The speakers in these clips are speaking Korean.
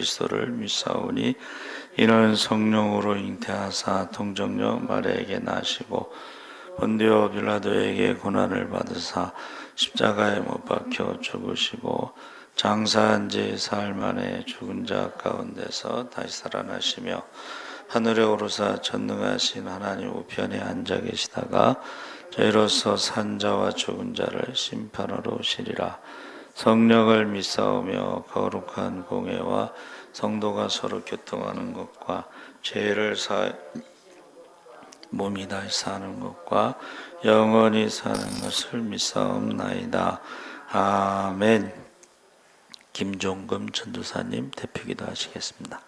그리스도를 믿사오니 이는 성령으로 잉태하사 동정녀 마리아에게 나시고 본디오 빌라도에게 고난을 받으사 십자가에 못 박혀 죽으시고 장사한 지 사흘 만에 죽은 자 가운데서 다시 살아나시며 하늘에 오르사 전능하신 하나님 우편에 앉아 계시다가 저희로서 산 자와 죽은 자를 심판하러 오시리라. 성령을 믿사오며 거룩한 공회와 성도가 서로 교통하는 것과 죄를 몸이 다시 사는 것과 영원히 사는 것을 믿사옵나이다. 아멘. 김종금 전도사님 대표기도 하시겠습니다.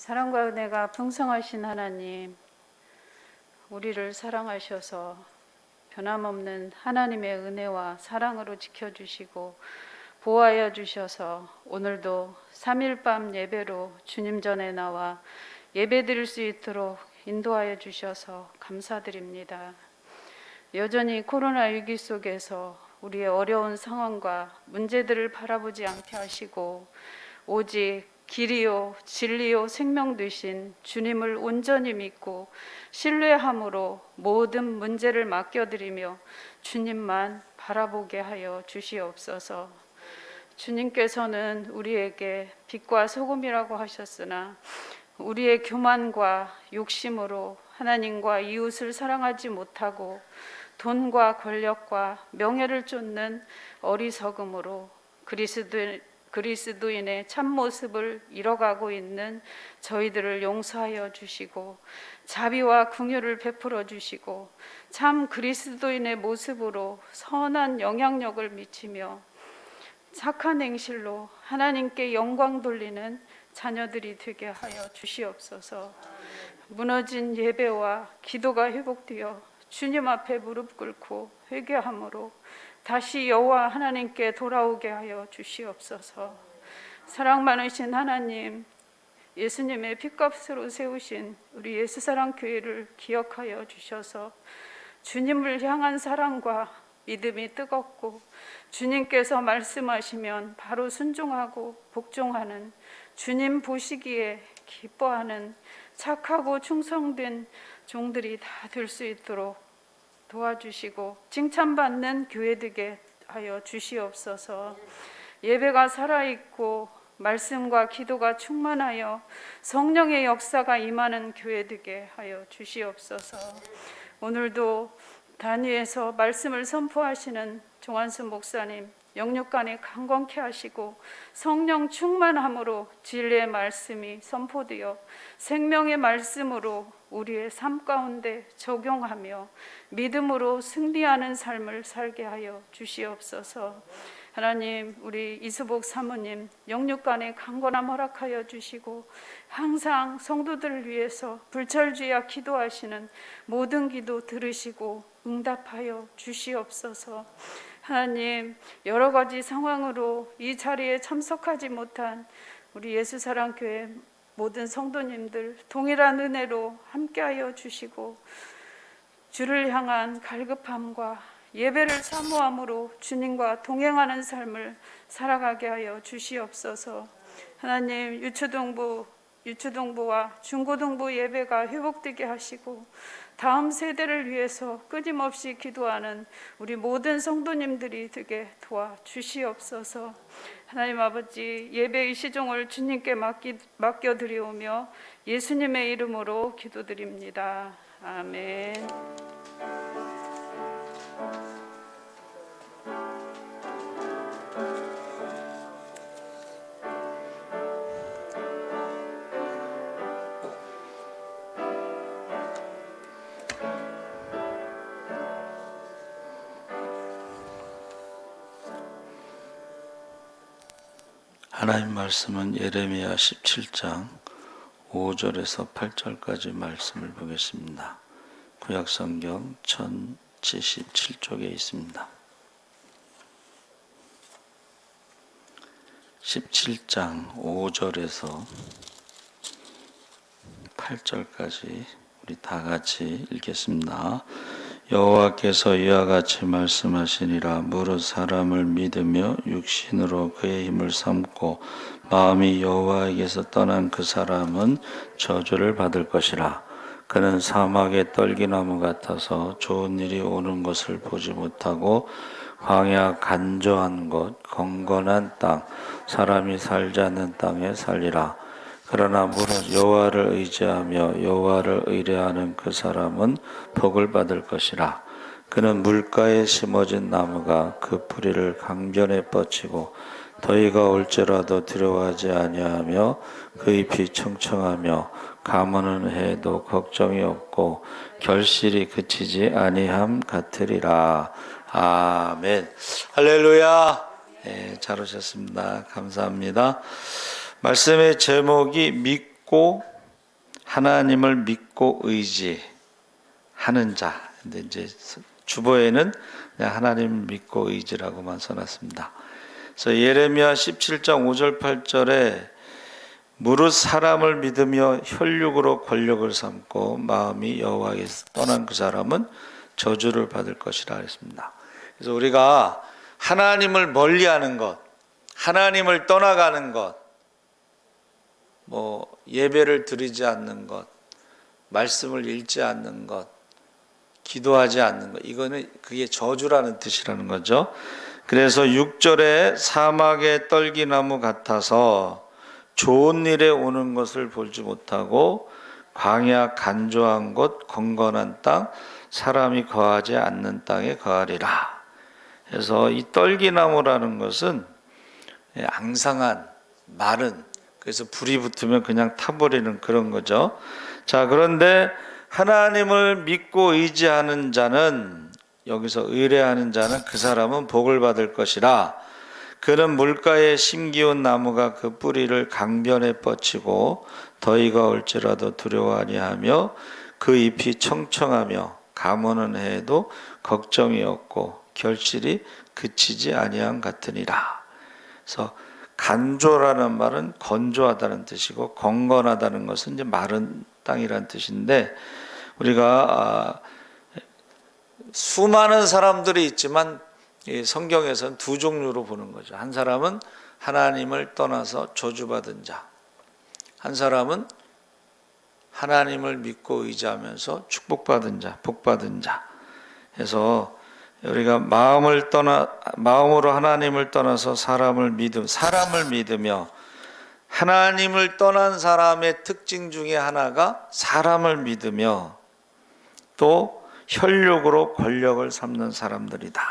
사랑과 은혜가 풍성하신 하나님, 우리를 사랑하셔서 변함없는 하나님의 은혜와 사랑으로 지켜주시고 보호하여 주셔서 오늘도 3일 밤 예배로 주님 전에 나와 예배 드릴 수 있도록 인도하여 주셔서 감사드립니다. 여전히 코로나19 속에서 우리의 어려운 상황과 문제들을 바라보지 않게 하시고 오직 길이요 진리요 생명 되신 주님을 온전히 믿고 신뢰함으로 모든 문제를 맡겨드리며 주님만 바라보게 하여 주시옵소서. 주님께서는 우리에게 빛과 소금이라고 하셨으나 우리의 교만과 욕심으로 하나님과 이웃을 사랑하지 못하고 돈과 권력과 명예를 쫓는 어리석음으로 그리스도인의 참모습을 잃어가고 있는 저희들을 용서하여 주시고 자비와 긍휼을 베풀어 주시고 참 그리스도인의 모습으로 선한 영향력을 미치며 착한 행실로 하나님께 영광 돌리는 자녀들이 되게 하여 주시옵소서. 무너진 예배와 기도가 회복되어 주님 앞에 무릎 꿇고 회개함으로 다시 여호와 하나님께 돌아오게 하여 주시옵소서. 사랑 많으신 하나님, 예수님의 핏값으로 세우신 우리 예수사랑교회를 기억하여 주셔서 주님을 향한 사랑과 믿음이 뜨겁고 주님께서 말씀하시면 바로 순종하고 복종하는 주님 보시기에 기뻐하는 착하고 충성된 종들이 다 될 수 있도록 도와주시고 칭찬받는 교회 되게 하여 주시옵소서. 예배가 살아있고 말씀과 기도가 충만하여 성령의 역사가 임하는 교회 되게 하여 주시옵소서. 오늘도 단위에서 말씀을 선포하시는 종한순 목사님 영육간에 강건케 하시고 성령 충만함으로 진리의 말씀이 선포되어 생명의 말씀으로 우리의 삶 가운데 적용하며 믿음으로 승리하는 삶을 살게 하여 주시옵소서. 하나님, 우리 이수복 사모님 영육간에 강건함 허락하여 주시고 항상 성도들을 위해서 불철주야 기도하시는 모든 기도 들으시고 응답하여 주시옵소서. 하나님, 여러 가지 상황으로 이 자리에 참석하지 못한 우리 예수사랑교회 모든 성도님들 동일한 은혜로 함께하여 주시고 주를 향한 갈급함과 예배를 사모함으로 주님과 동행하는 삶을 살아가게 하여 주시옵소서. 하나님, 유초동부와 중고등부 예배가 회복되게 하시고 다음 세대를 위해서 끊임없이 기도하는 우리 모든 성도님들이 되게 도와주시옵소서. 하나님 아버지, 예배의 시종을 주님께 맡겨드리오며 예수님의 이름으로 기도드립니다. 아멘. 하나님 말씀은 예레미야 17장 5절에서 8절까지 말씀을 보겠습니다. 구약성경 1077쪽에 있습니다. 17장 5절에서 8절까지 우리 다 같이 읽겠습니다. 여호와께서 이와 같이 말씀하시니라. 무릇 사람을 믿으며 육신으로 그의 힘을 삼고 마음이 여호와에게서 떠난 그 사람은 저주를 받을 것이라. 그는 사막의 떨기나무 같아서 좋은 일이 오는 것을 보지 못하고 광야 간조한 곳 건건한 땅 사람이 살지 않는 땅에 살리라. 그러나 무릇 여호와를 의지하며 여호와를 의뢰하는 그 사람은 복을 받을 것이라. 그는 물가에 심어진 나무가 그 뿌리를 강변에 뻗치고 더위가 올지라도 두려워하지 아니하며 그 잎이 청청하며 가무는 해도 걱정이 없고 결실이 그치지 아니함 같으리라. 아멘. 할렐루야. 네, 잘 오셨습니다. 감사합니다. 말씀의 제목이 믿고 하나님을 믿고 의지하는 자. 근데 이제 주보에는 그냥 하나님 믿고 의지라고만 써놨습니다. 그래서 예레미야 17장 5절 8절에 무릇 사람을 믿으며 혈육으로 권력을 삼고 마음이 여호와에게서 떠난 그 사람은 저주를 받을 것이라 했습니다. 그래서 우리가 하나님을 멀리하는 것, 하나님을 떠나가는 것, 예배를 드리지 않는 것, 말씀을 읽지 않는 것, 기도하지 않는 것, 이거는 그게 저주라는 뜻이라는 거죠. 그래서 6절에 사막의 떨기나무 같아서 좋은 일에 오는 것을 보지 못하고 광야 간조한 곳 건건한 땅 사람이 거하지 않는 땅에 거하리라. 그래서 이 떨기나무라는 것은 앙상한 마른, 그래서 불이 붙으면 그냥 타버리는 그런 거죠. 자, 그런데 하나님을 믿고 의지하는 자는, 여기서 의뢰하는 자는 그 사람은 복을 받을 것이라. 그는 물가에 심기운 나무가 그 뿌리를 강변에 뻗치고 더위가 올지라도 두려워하니 하며 그 잎이 청청하며 가무는 해에도 걱정이 없고 결실이 그치지 아니함 같으니라. 그래서 간조라는 말은 건조하다는 뜻이고 건건하다는 것은 이제 마른 땅이라는 뜻인데, 우리가 수많은 사람들이 있지만 성경에서는 두 종류로 보는 거죠. 한 사람은 하나님을 떠나서 저주받은 자, 한 사람은 하나님을 믿고 의지하면서 축복받은 자, 복받은 자. 그래서 우리가 마음으로 하나님을 떠나서 사람을 믿으며, 하나님을 떠난 사람의 특징 중에 하나가 사람을 믿으며 또 혈육으로 권력을 삼는 사람들이다.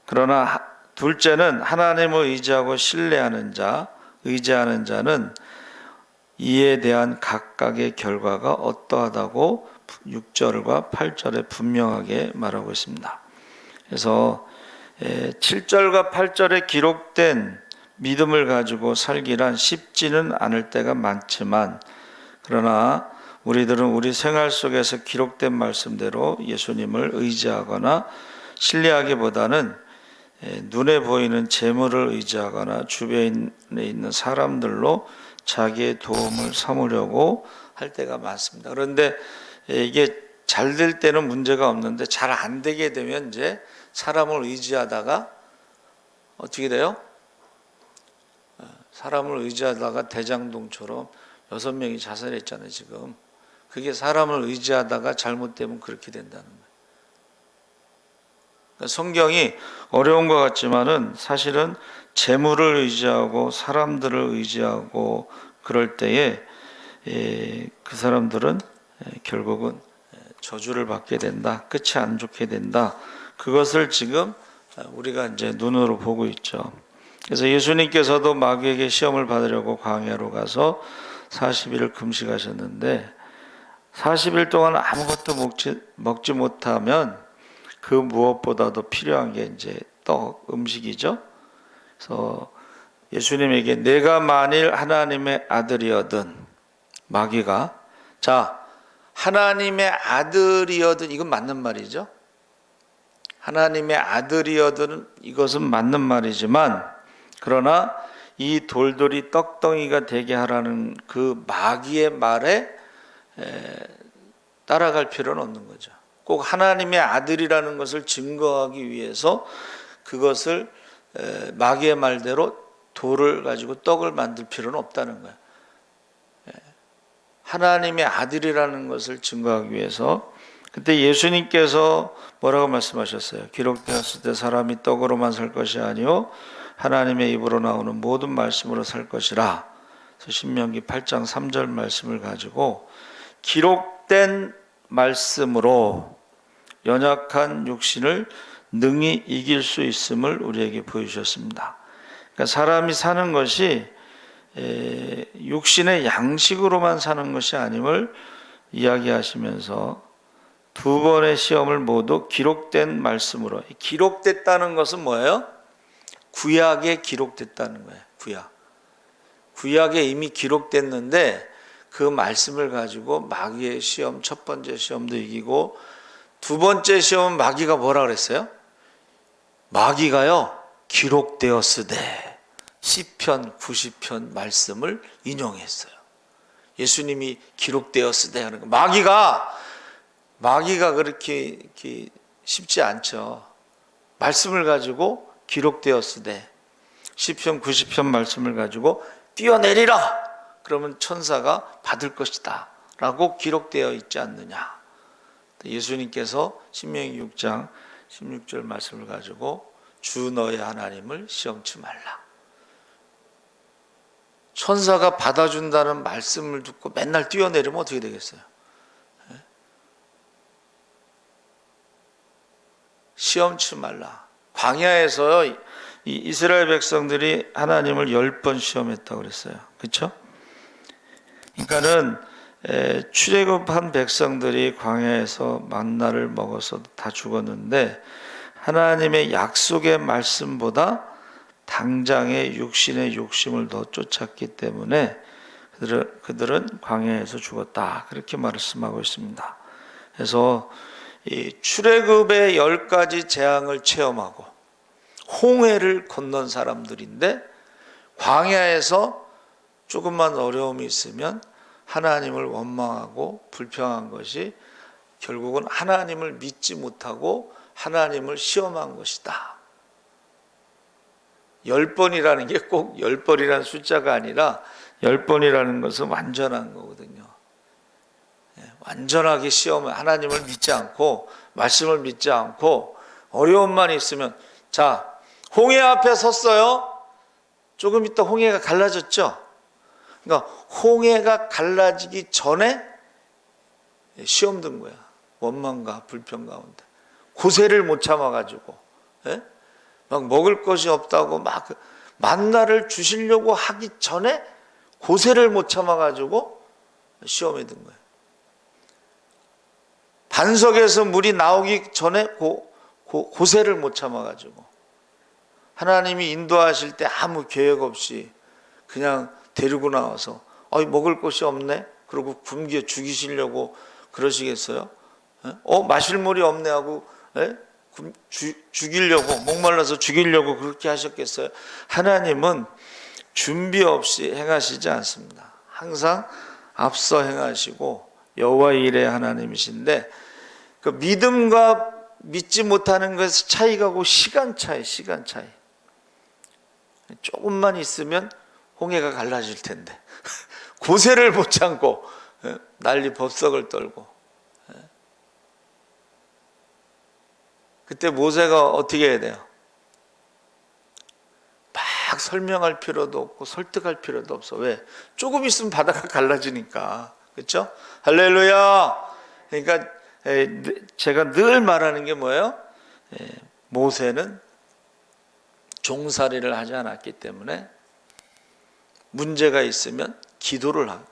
그러나 둘째는 하나님을 의지하고 신뢰하는 자, 의지하는 자는 이에 대한 각각의 결과가 어떠하다고 6절과 8절에 분명하게 말하고 있습니다. 그래서 7절과 8절에 기록된 믿음을 가지고 살기란 쉽지는 않을 때가 많지만, 그러나 우리들은 우리 생활 속에서 기록된 말씀대로 예수님을 의지하거나 신뢰하기보다는 눈에 보이는 재물을 의지하거나 주변에 있는 사람들로 자기의 도움을 삼으려고 할 때가 많습니다. 그런데 이게 잘 될 때는 문제가 없는데 잘 안 되게 되면 이제 사람을 의지하다가 어떻게 돼요? 사람을 의지하다가 대장동처럼 6명이 자살했잖아요, 지금. 그게 사람을 의지하다가 잘못되면 그렇게 된다는 거예요. 그러니까 성경이 어려운 것 같지만은 사실은 재물을 의지하고 사람들을 의지하고 그럴 때에 그 사람들은 결국은 저주를 받게 된다. 끝이 안 좋게 된다. 그것을 지금 우리가 이제 눈으로 보고 있죠. 그래서 예수님께서도 마귀에게 시험을 받으려고 광야로 가서 40일을 금식하셨는데 40일 동안 아무것도 먹지 못하면 그 무엇보다도 필요한 게 이제 떡, 음식이죠. 그래서 예수님에게 내가 만일 하나님의 아들이거든, 마귀가, 자, 하나님의 아들이거든, 이건 맞는 말이죠. 하나님의 아들이거든, 이것은 맞는 말이지만, 그러나 이 돌돌이 떡덩이가 되게 하라는 그 마귀의 말에 따라갈 필요는 없는 거죠. 꼭 하나님의 아들이라는 것을 증거하기 위해서 그것을 마귀의 말대로 돌을 가지고 떡을 만들 필요는 없다는 거예요. 하나님의 아들이라는 것을 증거하기 위해서. 그때 예수님께서 뭐라고 말씀하셨어요? 기록되었을 때 사람이 떡으로만 살 것이 아니요 하나님의 입으로 나오는 모든 말씀으로 살 것이라. 그래서 신명기 8장 3절 말씀을 가지고 기록된 말씀으로 연약한 육신을 능히 이길 수 있음을 우리에게 보여주셨습니다. 그러니까 사람이 사는 것이 육신의 양식으로만 사는 것이 아님을 이야기하시면서 두 번의 시험을 모두 기록된 말씀으로. 기록됐다는 것은 뭐예요? 구약에 기록됐다는 거예요. 구약에 이미 기록됐는데 그 말씀을 가지고 마귀의 시험, 첫 번째 시험도 이기고 두 번째 시험은 마귀가 뭐라 그랬어요? 마귀가요, 기록되었으되 시편 90편 말씀을 인용했어요. 예수님이 기록되었으되 하는 거. 마귀가 그렇게 쉽지 않죠. 말씀을 가지고 기록되었으되 시편 90편 말씀을 가지고 뛰어내리라. 그러면 천사가 받을 것이다 라고 기록되어 있지 않느냐. 예수님께서 신명기 6장 16절 말씀을 가지고 주 너의 하나님을 시험치 말라. 천사가 받아준다는 말씀을 듣고 맨날 뛰어내리면 어떻게 되겠어요? 시험치 말라. 광야에서 이 이스라엘 백성들이 하나님을 10번 시험했다고 그랬어요. 그렇죠? 그러니까는 출애굽한 백성들이 광야에서 만나를 먹어서 다 죽었는데 하나님의 약속의 말씀보다 당장의 육신의 욕심을 더 쫓았기 때문에 그들은 광야에서 죽었다. 그렇게 말씀하고 있습니다. 그래서 이 출애굽의 10가지 재앙을 체험하고 홍해를 건넌 사람들인데 광야에서 조금만 어려움이 있으면 하나님을 원망하고 불평한 것이 결국은 하나님을 믿지 못하고 하나님을 시험한 것이다. 10번이라는 게 꼭 10번이라는 숫자가 아니라 10번이라는 것은 완전한 거거든요. 완전하게 시험을 하나님을 믿지 않고 말씀을 믿지 않고 어려움만 있으면 자 홍해 앞에 섰어요. 조금 있다 홍해가 갈라졌죠. 그러니까 홍해가 갈라지기 전에 시험 든 거야. 원망과 불평 가운데 고세를 못 참아가지고 막 먹을 것이 없다고 막 만나를 주시려고 하기 전에 고세를 못 참아가지고 시험에 든 거예요. 반석에서 물이 나오기 전에 고세를 못 참아가지고 하나님이 인도하실 때 아무 계획 없이 그냥 데리고 나와서 먹을 것이 없네? 그러고 굶겨 죽이시려고 그러시겠어요? 마실 물이 없네 하고 죽이려고 목말라서 죽이려고 그렇게 하셨겠어요? 하나님은 준비 없이 행하시지 않습니다. 항상 앞서 행하시고 여호와의 일의 하나님이신데 그 믿음과 믿지 못하는 것의 차이가 고 시간 차이. 조금만 있으면 홍해가 갈라질 텐데 고세를 못 참고 난리 법석을 떨고 그때 모세가 어떻게 해야 돼요? 막 설명할 필요도 없고 설득할 필요도 없어. 왜? 조금 있으면 바다가 갈라지니까. 그렇죠? 할렐루야. 그러니까 제가 늘 말하는 게 뭐예요? 모세는 종살이를 하지 않았기 때문에 문제가 있으면 기도를 하고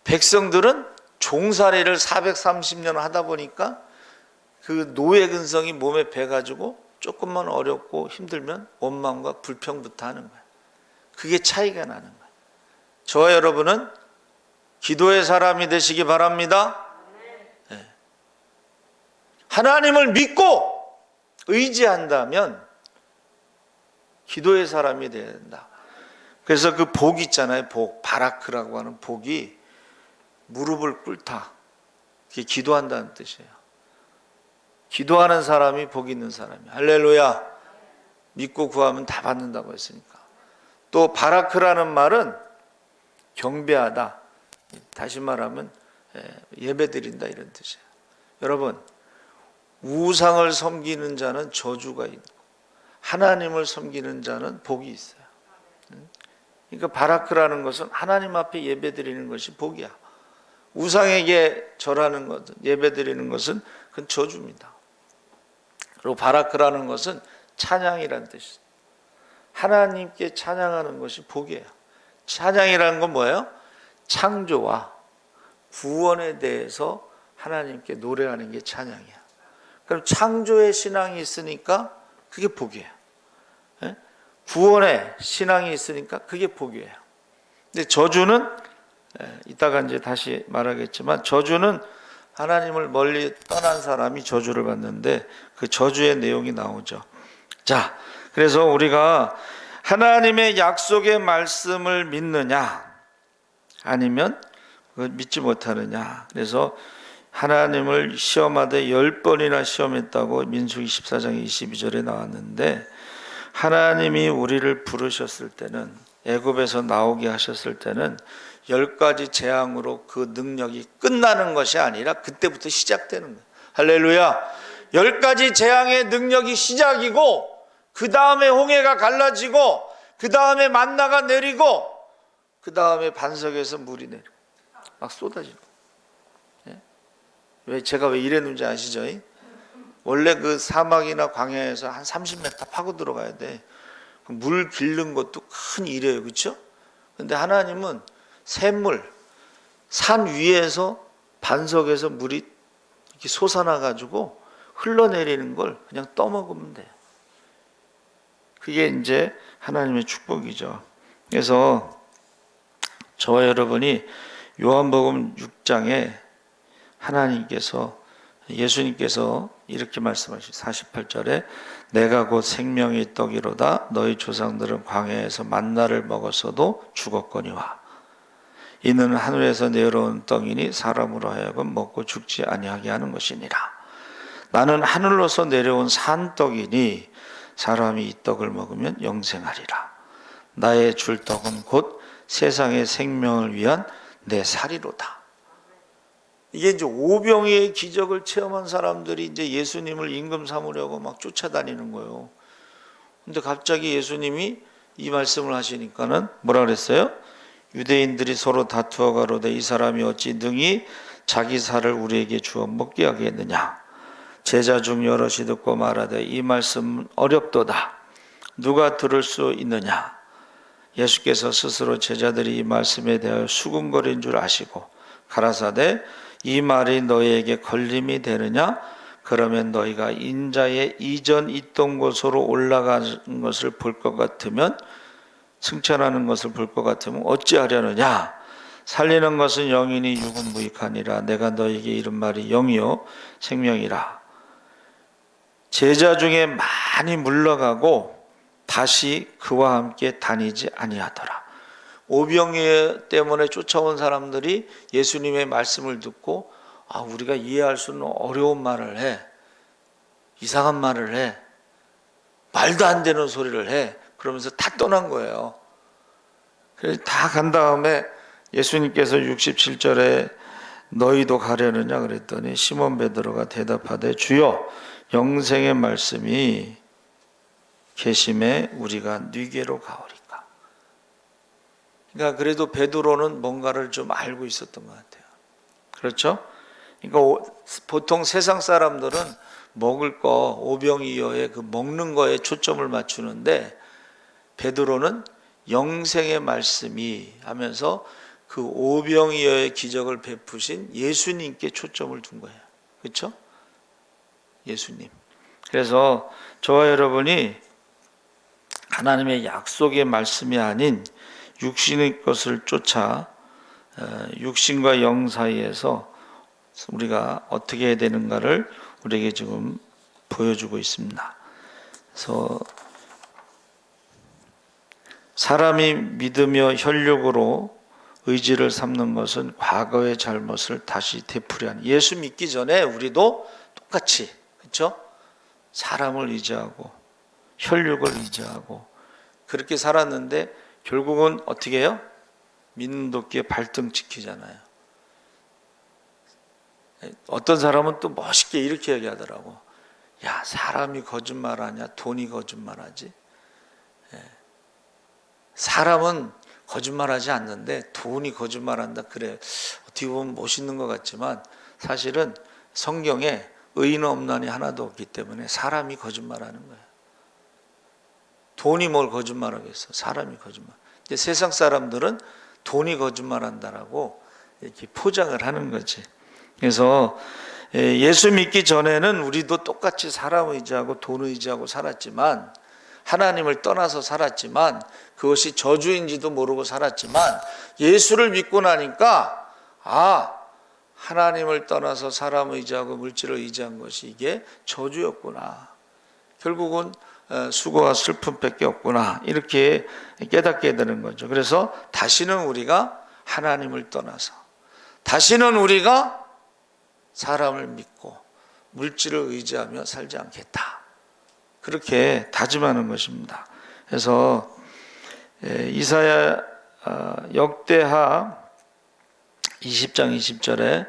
백성들은 종살이를 430년 하다 보니까 그 노예 근성이 몸에 배가지고 조금만 어렵고 힘들면 원망과 불평부터 하는 거예요. 그게 차이가 나는 거예요. 저와 여러분은 기도의 사람이 되시기 바랍니다. 네. 하나님을 믿고 의지한다면 기도의 사람이 되어야 된다. 그래서 그 복 있잖아요. 복, 바라크라고 하는 복이 무릎을 꿇다. 그게 기도한다는 뜻이에요. 기도하는 사람이 복 있는 사람이에요. 할렐루야. 믿고 구하면 다 받는다고 했으니까. 또 바라크라는 말은 경배하다. 다시 말하면 예배드린다 이런 뜻이에요. 여러분, 우상을 섬기는 자는 저주가 있고 하나님을 섬기는 자는 복이 있어요. 그러니까 바라크라는 것은 하나님 앞에 예배드리는 것이 복이야. 우상에게 절하는 것, 예배드리는 것은 그건 저주입니다. 그리고 바라크라는 것은 찬양이라는 뜻이에요. 하나님께 찬양하는 것이 복이에요. 찬양이라는 건 뭐예요? 창조와 구원에 대해서 하나님께 노래하는 게 찬양이야. 그럼 창조의 신앙이 있으니까 그게 복이에요. 구원의 신앙이 있으니까 그게 복이에요. 근데 저주는 이따가 이제 다시 말하겠지만 저주는 하나님을 멀리 떠난 사람이 저주를 받는데 그 저주의 내용이 나오죠. 자, 그래서 우리가 하나님의 약속의 말씀을 믿느냐 아니면 믿지 못하느냐. 그래서 하나님을 시험하되 10번이나 시험했다고 민수기 14장 22절에 나왔는데 하나님이 우리를 부르셨을 때는 애굽에서 나오게 하셨을 때는 10가지 재앙으로 그 능력이 끝나는 것이 아니라 그때부터 시작되는 거예요. 할렐루야. 10가지 재앙의 능력이 시작이고 그 다음에 홍해가 갈라지고 그 다음에 만나가 내리고 그 다음에 반석에서 물이 내리고 막 쏟아지고. 제가 왜 이랬는지 아시죠? 원래 그 사막이나 광야에서 한 30m 파고 들어가야 돼. 물 길른 것도 큰 일이에요. 그렇죠? 근데 하나님은 샘물, 산 위에서 반석에서 물이 이렇게 솟아나 가지고 흘러내리는 걸 그냥 떠먹으면 돼요. 그게 이제 하나님의 축복이죠. 그래서 저와 여러분이 요한복음 6장에 예수님께서 이렇게 말씀하시죠. 48절에 내가 곧 생명의 떡이로다. 너희 조상들은 광야에서 만나를 먹었어도 죽었거니와 이는 하늘에서 내려온 떡이니 사람으로 하여금 먹고 죽지 아니하게 하는 것이니라. 나는 하늘로서 내려온 산떡이니 사람이 이 떡을 먹으면 영생하리라. 나의 줄 떡은 곧 세상의 생명을 위한 내 살이로다. 이게 이제 오병이의 기적을 체험한 사람들이 이제 예수님을 임금 삼으려고 막 쫓아다니는 거예요. 근데 갑자기 예수님이 이 말씀을 하시니까는 뭐라 그랬어요? 유대인들이 서로 다투어 가로되 이 사람이 어찌 능히 자기 살을 우리에게 주어 먹게 하겠느냐. 제자 중 여럿이 듣고 말하되 이 말씀은 어렵도다. 누가 들을 수 있느냐. 예수께서 스스로 제자들이 이 말씀에 대하여 수군거린 줄 아시고 가라사대 이 말이 너희에게 걸림이 되느냐? 그러면 너희가 인자의 이전 있던 곳으로 올라가는 것을 볼 것 같으면 승천하는 것을 볼 것 같으면 어찌하려느냐? 살리는 것은 영이니 육은 무익하니라. 내가 너희에게 이른 말이 영이요 생명이라. 제자 중에 많이 물러가고 다시 그와 함께 다니지 아니하더라. 오병이어 때문에 쫓아온 사람들이 예수님의 말씀을 듣고 우리가 이해할 수는 어려운 말을 해. 이상한 말을 해. 말도 안 되는 소리를 해. 그러면서 다 떠난 거예요. 그래서 다 간 다음에 예수님께서 67절에 너희도 가려느냐 그랬더니 시몬 베드로가 대답하되 주여 영생의 말씀이 계심에 우리가 네게로 가오리까. 그러니까 그래도 베드로는 뭔가를 좀 알고 있었던 것 같아요. 그렇죠? 그러니까 보통 세상 사람들은 먹을 거 오병이어의 그 먹는 거에 초점을 맞추는데 베드로는 영생의 말씀이 하면서 그 오병이어의 기적을 베푸신 예수님께 초점을 둔 거예요. 그렇죠? 예수님. 그래서 저와 여러분이 하나님의 약속의 말씀이 아닌 육신의 것을 쫓아 육신과 영 사이에서 우리가 어떻게 해야 되는가를 우리에게 지금 보여주고 있습니다. 그래서 사람이 믿으며 혈육으로 의지를 삼는 것은 과거의 잘못을 다시 되풀이하는, 예수 믿기 전에 우리도 똑같이, 그렇죠? 사람을 의지하고 혈육을 의지하고 그렇게 살았는데 결국은 어떻게 해요? 믿는 도끼에 발등 찍히잖아요. 어떤 사람은 또 멋있게 이렇게 얘기하더라고. 야, 사람이 거짓말하냐? 돈이 거짓말하지? 사람은 거짓말하지 않는데 돈이 거짓말한다. 그래, 어떻게 보면 멋있는 것 같지만 사실은 성경에 의인은 없나니 하나도 없기 때문에 사람이 거짓말하는 거예요. 돈이 뭘 거짓말하겠어? 사람이 거짓말. 근데 세상 사람들은 돈이 거짓말한다라고 이렇게 포장을 하는 거지. 그래서 예수 믿기 전에는 우리도 똑같이 사람 의지하고 돈 의지하고 살았지만, 하나님을 떠나서 살았지만, 그것이 저주인지도 모르고 살았지만, 예수를 믿고 나니까 하나님을 떠나서 사람 의지하고 물질을 의지한 것이 이게 저주였구나, 결국은 수고와 슬픔밖에 없구나, 이렇게 깨닫게 되는 거죠. 그래서 다시는 우리가 하나님을 떠나서, 다시는 우리가 사람을 믿고 물질을 의지하며 살지 않겠다, 그렇게 다짐하는 것입니다. 그래서 이사야 역대하 20장 20절에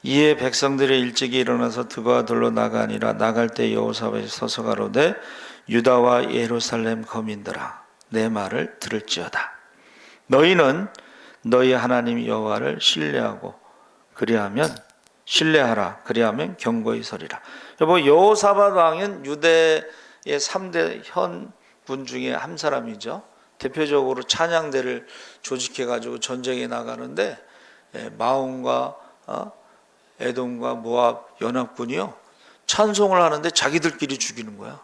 이에 백성들이 일찍이 일어나서 드가 들로 나가니라. 나갈 때 여호사밧이 서서 가로되 유다와 예루살렘 거민들아, 내 말을 들을지어다. 너희는 너희 하나님 여호와를 신뢰하라. 그리하면 경고히 서리라. 여보, 여호사밧 왕은 유대의 3대 현군 중에 한 사람이죠. 대표적으로 찬양대를 조직해 가지고 전쟁에 나가는데 마온과 에돔과 모압 연합군이요, 찬송을 하는데 자기들끼리 죽이는 거야.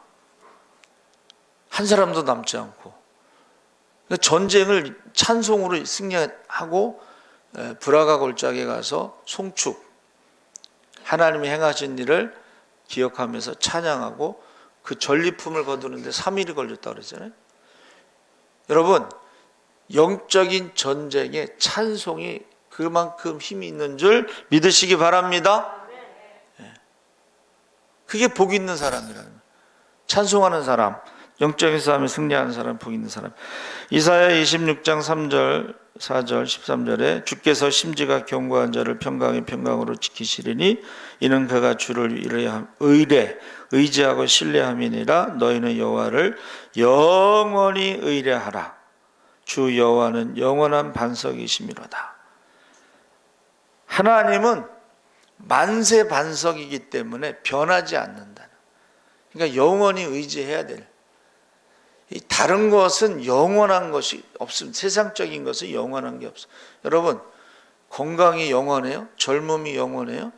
한 사람도 남지 않고. 전쟁을 찬송으로 승리하고 브라가 골짜기에 가서 송축, 하나님이 행하신 일을 기억하면서 찬양하고 그 전리품을 거두는데 3일이 걸렸다고 그랬잖아요. 여러분, 영적인 전쟁에 찬송이 그만큼 힘이 있는 줄 믿으시기 바랍니다. 그게 복 있는 사람이라는 거예요. 찬송하는 사람, 영적인 싸움에 승리하는 사람, 복 있는 사람. 이사야 26장 3절 4절 13절에 주께서 심지가 견고한 자를 평강의 평강으로 지키시리니 이는 그가 주를 의지하고 신뢰함이니라. 너희는 여호와를 영원히 의뢰하라. 주 여호와는 영원한 반석이시미로다. 하나님은 만세 반석이기 때문에 변하지 않는다는, 그러니까 영원히 의지해야 될, 다른 것은 영원한 것이 없습니다. 세상적인 것은 영원한 게 없어요. 여러분, 건강이 영원해요? 젊음이 영원해요?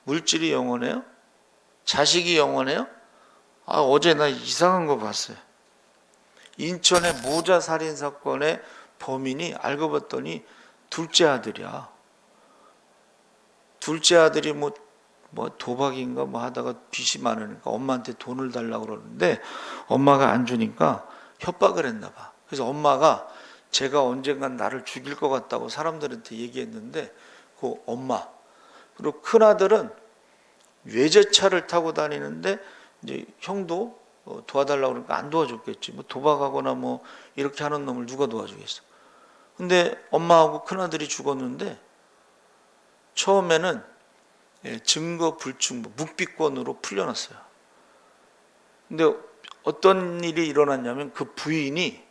물질이 영원해요? 자식이 영원해요? 어제 나 이상한 거 봤어요. 인천의 모자 살인 사건의 범인이 알고 봤더니 둘째 아들이야. 둘째 아들이 뭐 도박인가 뭐 하다가 빚이 많으니까 엄마한테 돈을 달라고 그러는데 엄마가 안 주니까 협박을 했나 봐. 그래서 엄마가 제가 언젠간 나를 죽일 것 같다고 사람들한테 얘기했는데 그 엄마, 그리고 큰 아들은 외제차를 타고 다니는데 이제 형도 도와달라고 그러니까 안 도와줬겠지. 뭐 도박하거나 뭐 이렇게 하는 놈을 누가 도와주겠어. 근데 엄마하고 큰 아들이 죽었는데 처음에는 증거 불충분, 묵비권으로 풀려났어요. 근데 어떤 일이 일어났냐면 그 부인이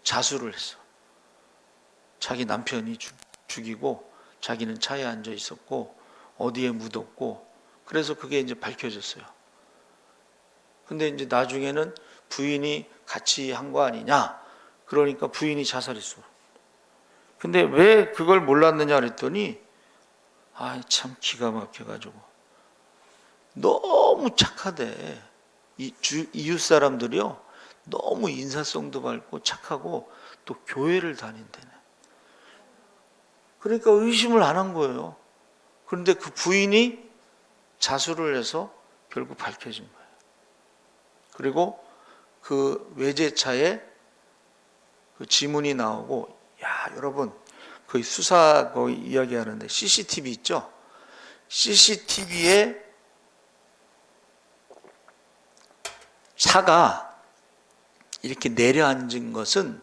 자수를 했어. 자기 남편이 죽이고 자기는 차에 앉아 있었고 어디에 묻었고, 그래서 그게 이제 밝혀졌어요. 근데 이제 나중에는 부인이 같이 한 거 아니냐, 그러니까 부인이 자살했어. 근데 왜 그걸 몰랐느냐 그랬더니 참 기가 막혀가지고 너무 착하대. 이웃 사람들이요, 너무 인사성도 밝고 착하고 또 교회를 다닌다네. 그러니까 의심을 안 한 거예요. 그런데 그 부인이 자수를 해서 결국 밝혀진 거예요. 그리고 그 외제차에 그 지문이 나오고, 야 여러분 거의 수사 거의 이야기하는데 CCTV 있죠? CCTV에 차가 이렇게 내려앉은 것은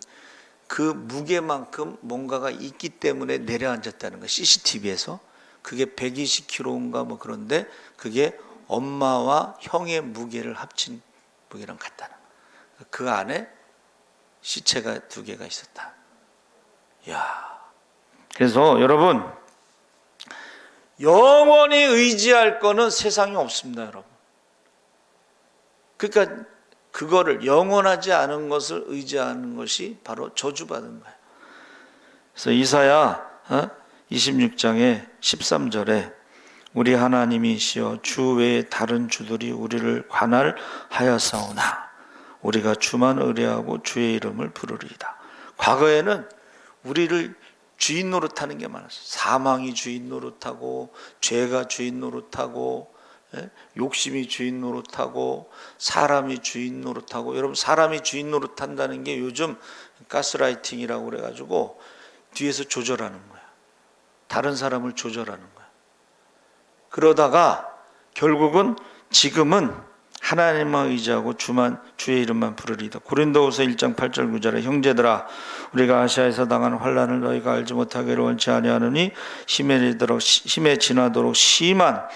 그 무게만큼 뭔가가 있기 때문에 내려앉았다는 거예요. CCTV에서 그게 120kg인가 뭐 그런데 그게 엄마와 형의 무게를 합친 무게랑 같다는 거예요. 그 안에 시체가 2개가 있었다. 야, 그래서 여러분 영원히 의지할 거는 세상에 없습니다, 여러분. 그러니까 그거를 영원하지 않은 것을 의지하는 것이 바로 저주받은 거예요. 그래서 이사야 26장의 13절에 우리 하나님이시여 주 외에 다른 주들이 우리를 관할하였사오나 우리가 주만 의뢰하고 주의 이름을 부르리이다. 과거에는 우리를 주인 노릇하는 게 많았어요. 사망이 주인 노릇하고 죄가 주인 노릇하고 욕심이 주인 노릇하고 사람이 주인 노릇하고. 여러분 사람이 주인 노릇한다는 게 요즘 가스라이팅이라고 그래가지고 뒤에서 조절하는 거야. 다른 사람을 조절하는 거야. 그러다가 결국은 지금은 하나님만 의지하고 주의 이름만 부르리이다. 고린도후서 1장 8절 9절에 형제들아 우리가 아시아에서 당한 환난을 너희가 알지 못하기를 원치 아니하노니 힘에 지나도록 심한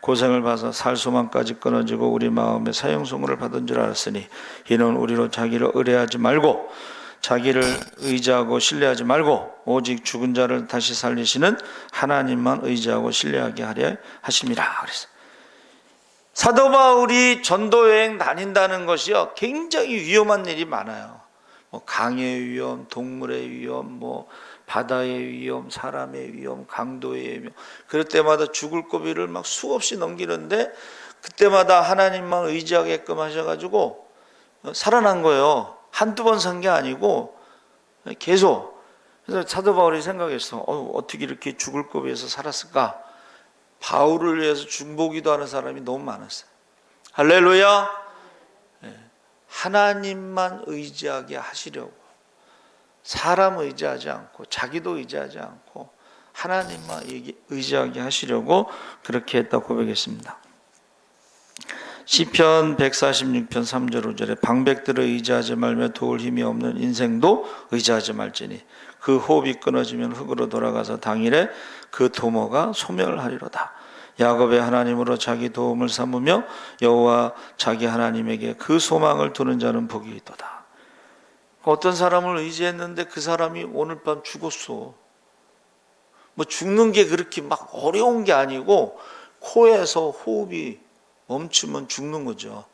고생을 받아서 살 소망까지 끊어지고 우리 마음에 사형선고를 받은 줄 알았으니 이는 우리로 자기를 의뢰하지 말고 자기를 의지하고 신뢰하지 말고 오직 죽은 자를 다시 살리시는 하나님만 의지하고 신뢰하게 하려 하심이라. 그래서 사도 바울이 전도 여행 다닌다는 것이요 굉장히 위험한 일이 많아요. 뭐 강의 위험, 동물의 위험, 뭐 바다의 위험, 사람의 위험, 강도의 위험. 그럴 때마다 죽을 고비를 막 수없이 넘기는데 그때마다 하나님만 의지하게끔 하셔가지고 살아난 거예요. 한두 번 산 게 아니고 계속. 그래서 사도 바울이 생각했어. 어떻게 이렇게 죽을 고비에서 살았을까? 바울을 위해서 중보기도 하는 사람이 너무 많았어요. 할렐루야. 하나님만 의지하게 하시려고 사람 의지하지 않고 자기도 의지하지 않고 하나님만 의지하게 하시려고 그렇게 했다고 고백했습니다. 시편 146편 3절 5절에 방백들을 의지하지 말며 도울 힘이 없는 인생도 의지하지 말지니 그 호흡이 끊어지면 흙으로 돌아가서 당일에 그 도모가 소멸하리로다. 야곱의 하나님으로 자기 도움을 삼으며 여호와 자기 하나님에게 그 소망을 두는 자는 복이 있도다. 어떤 사람을 의지했는데 그 사람이 오늘 밤 죽었어. 뭐 죽는 게 그렇게 막 어려운 게 아니고 코에서 호흡이 멈추면 죽는 거죠.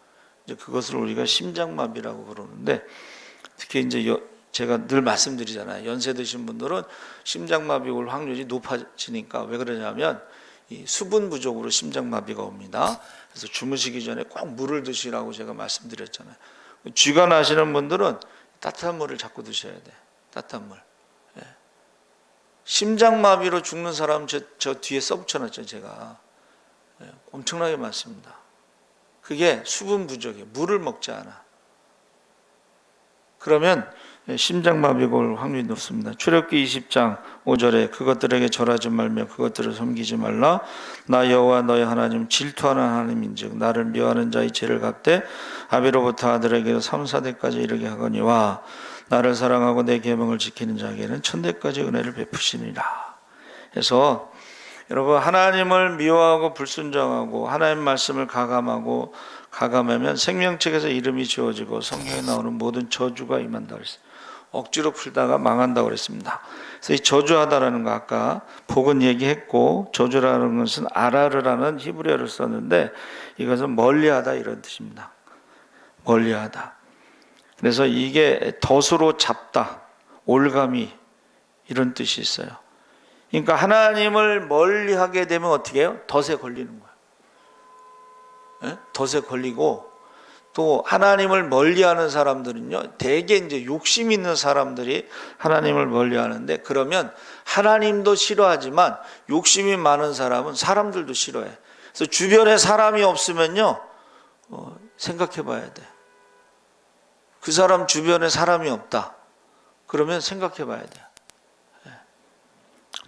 이제 그것을 우리가 심장마비라고 그러는데 특히 이제 제가 늘 말씀드리잖아요. 연세 드신 분들은 심장마비 올 확률이 높아지니까 왜 그러냐면 이 수분 부족으로 심장마비가 옵니다. 그래서 주무시기 전에 꼭 물을 드시라고 제가 말씀드렸잖아요. 쥐가 나시는 분들은 따뜻한 물을 자꾸 드셔야 돼. 따뜻한 물. 심장마비로 죽는 사람 저 뒤에 써붙여놨죠 제가. 엄청나게 많습니다. 그게 수분 부족이에요. 물을 먹지 않아. 그러면 심장마비가 올 확률이 높습니다. 출애굽기 20장 5절에 그것들에게 절하지 말며 그것들을 섬기지 말라. 나 여호와 너희 하나님 질투하는 하나님인즉 나를 미워하는 자의 죄를 갚되 아비로부터 아들에게로 3, 4대까지 이르게 하거니와 나를 사랑하고 내 계명을 지키는 자에게는 1000대까지 은혜를 베푸시니라. 그래서 여러분 하나님을 미워하고 불순종하고 하나님 말씀을 가감하면 생명책에서 이름이 지워지고 성경에 나오는 모든 저주가 임한다 그랬어요. 억지로 풀다가 망한다고 그랬습니다. 그래서 이 저주하다라는 거 아까 복은 얘기했고 저주라는 것은 아라르라는 히브리어를 썼는데 이것은 멀리하다 이런 뜻입니다. 멀리하다. 그래서 이게 덫으로 잡다, 올가미 이런 뜻이 있어요. 그러니까 하나님을 멀리하게 되면 어떻게 해요? 덫에 걸리는 거예요. 덫에 걸리고 또 하나님을 멀리하는 사람들은요 대개 이제 욕심 있는 사람들이 하나님을 멀리하는데 그러면 하나님도 싫어하지만 욕심이 많은 사람은 사람들도 싫어해. 그래서 주변에 사람이 없으면요 생각해 봐야 돼. 그 사람 주변에 사람이 없다. 그러면 생각해 봐야 돼요.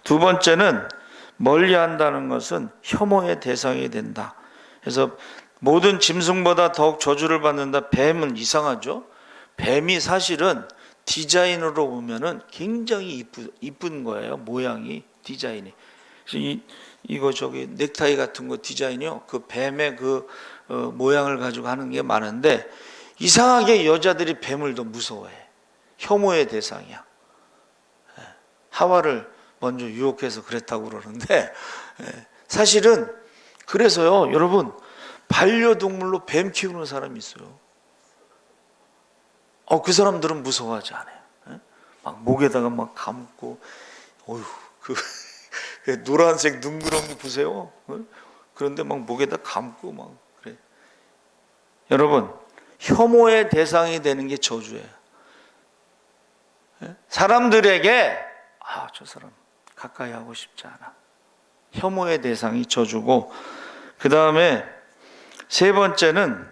두 번째는 멀리 한다는 것은 혐오의 대상이 된다. 그래서 모든 짐승보다 더욱 저주를 받는다. 뱀은 이상하죠? 뱀이 사실은 디자인으로 보면은 굉장히 이쁜 거예요. 모양이, 디자인이. 그래서 이거 저기 넥타이 같은 거 디자인이요. 그 뱀의 그 모양을 가지고 하는 게 많은데 이상하게 여자들이 뱀을 더 무서워해. 혐오의 대상이야. 하와를 먼저 유혹해서 그랬다고 그러는데 사실은 그래서요, 여러분 반려동물로 뱀 키우는 사람이 있어요. 그 사람들은 무서워하지 않아요. 막 목에다가 막 감고, 어휴, 그 노란색 눈구렁이 보세요. 그런데 막 목에다 감고 막 그래. 여러분, 혐오의 대상이 되는 게 저주예요. 사람들에게 저 사람 가까이 하고 싶지 않아. 혐오의 대상이 저주고, 그 다음에 세 번째는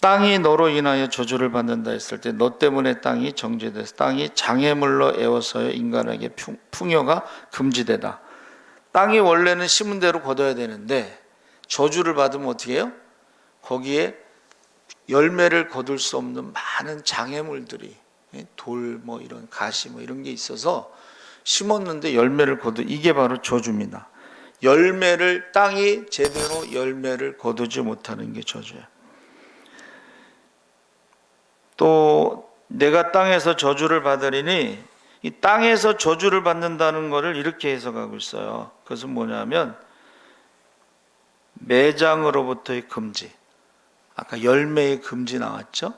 땅이 너로 인하여 저주를 받는다 했을 때 너 때문에 땅이 정죄돼서 땅이 장애물로 에워서여 인간에게 풍요가 금지되다. 땅이 원래는 심은 대로 거둬야 되는데 저주를 받으면 어떻게 해요? 거기에 열매를 거둘 수 없는 많은 장애물들이, 돌 뭐 이런 가시 뭐 이런 게 있어서 심었는데 열매를 이게 바로 저주입니다. 열매를, 땅이 제대로 열매를 거두지 못하는 게 저주예요. 또 내가 땅에서 저주를 받으리니, 이 땅에서 저주를 받는다는 것을 이렇게 해석하고 있어요. 그것은 뭐냐면 매장으로부터의 금지. 아까 열매의 금지 나왔죠?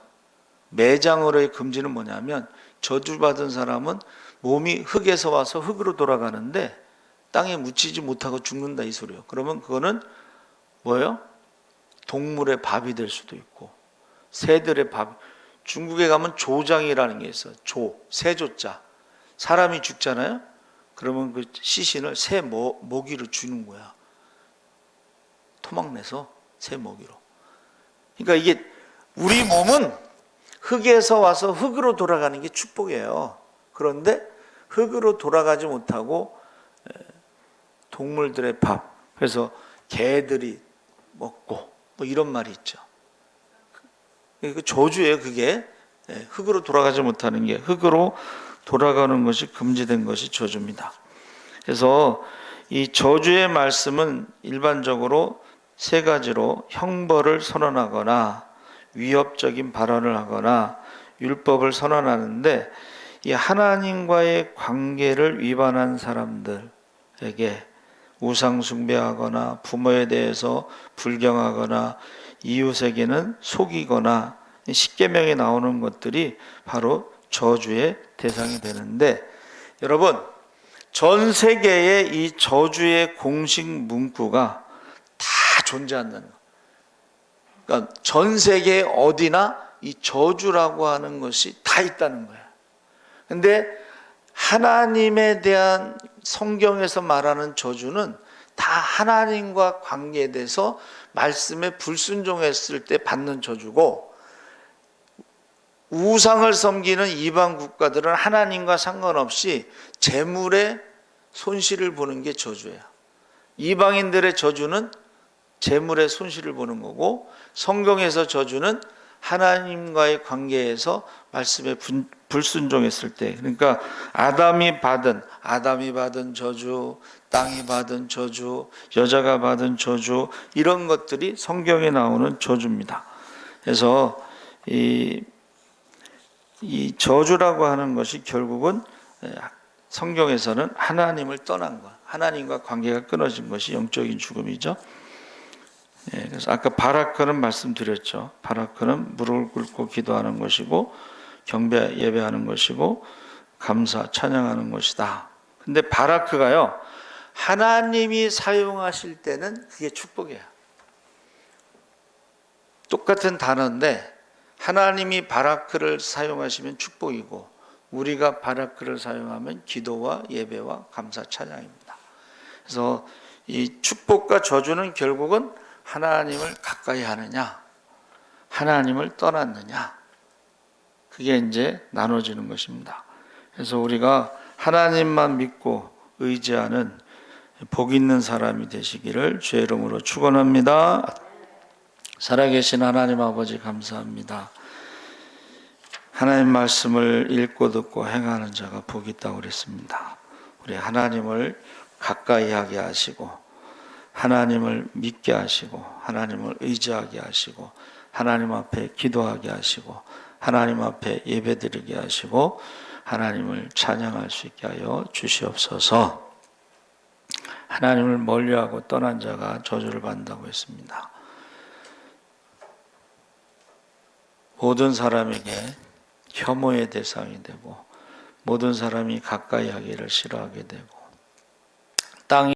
매장으로의 금지는 뭐냐면 저주받은 사람은 몸이 흙에서 와서 흙으로 돌아가는데 땅에 묻히지 못하고 죽는다, 이 소리예요. 그러면 그거는 뭐예요? 동물의 밥이 될 수도 있고 새들의 밥. 중국에 가면 조장이라는 게 있어요. 새조자. 사람이 죽잖아요. 그러면 그 시신을 새 먹이로 주는 거야. 토막내서 새 먹이로. 그러니까 이게 우리 몸은 흙에서 와서 흙으로 돌아가는 게 축복이에요. 그런데 흙으로 돌아가지 못하고 동물들의 밥, 그래서 개들이 먹고 뭐 이런 말이 있죠. 그 저주예요. 그게 흙으로 돌아가지 못하는 게, 흙으로 돌아가는 것이 금지된 것이 저주입니다. 그래서 이 저주의 말씀은 일반적으로 세 가지로 형벌을 선언하거나 위협적인 발언을 하거나 율법을 선언하는데, 이 하나님과의 관계를 위반한 사람들에게 우상 숭배하거나 부모에 대해서 불경하거나 이웃에게는 속이거나 십계명에 나오는 것들이 바로 저주의 대상이 되는데, 여러분 전 세계에 이 저주의 공식 문구가 다 존재한다는 거. 그러니까 전 세계 어디나 이 저주라고 하는 것이 다 있다는 거예요. 근데 하나님에 대한 성경에서 말하는 저주는 다 하나님과 관계돼서 말씀에 불순종했을 때 받는 저주고, 우상을 섬기는 이방 국가들은 하나님과 상관없이 재물의 손실을 보는 게 저주예요. 이방인들의 저주는 재물의 손실을 보는 거고, 성경에서 저주는 하나님과의 관계에서 말씀에 불순종했을 때, 그러니까 아담이 받은 저주, 땅이 받은 저주, 여자가 받은 저주, 이런 것들이 성경에 나오는 저주입니다. 그래서 이 저주라고 하는 것이 결국은 성경에서는 하나님을 떠난 것, 하나님과 관계가 끊어진 것이 영적인 죽음이죠. 그래서 아까 바라크는 말씀드렸죠. 바라크는 무릎을 꿇고 기도하는 것이고 경배 예배하는 것이고 감사 찬양하는 것이다. 근데 바라크가요, 하나님이 사용하실 때는 그게 축복이에요. 똑같은 단어인데 하나님이 바라크를 사용하시면 축복이고 우리가 바라크를 사용하면 기도와 예배와 감사 찬양입니다. 그래서 이 축복과 저주는 결국은 하나님을 가까이 하느냐, 하나님을 떠났느냐, 그게 이제 나눠지는 것입니다. 그래서 우리가 하나님만 믿고 의지하는 복 있는 사람이 되시기를 주의 이름으로 축원합니다. 살아계신 하나님 아버지 감사합니다. 하나님 말씀을 읽고 듣고 행하는 자가 복이 있다고 그랬습니다. 우리 하나님을 가까이 하게 하시고 하나님을 믿게 하시고 하나님을 의지하게 하시고 하나님 앞에 기도하게 하시고 하나님 앞에 예배드리게 하시고 하나님을 찬양할 수 있게 하여 주시옵소서. 하나님을 멀리하고 떠난 자가 저주를 받는다고 했습니다. 모든 사람에게 혐오의 대상이 되고 모든 사람이 가까이 하기를 싫어하게 되고 땅이